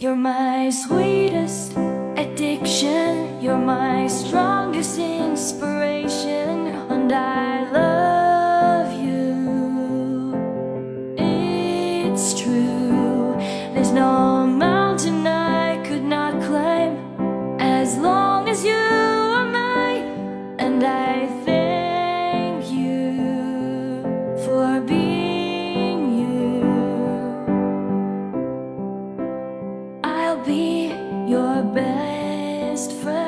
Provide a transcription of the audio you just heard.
You're my sweetest addiction, you're my strongest inspiration, and I love you. It's true, there's no mountain I could not climb as long as you are mine, and I thank you for being you. I'll be your best friend.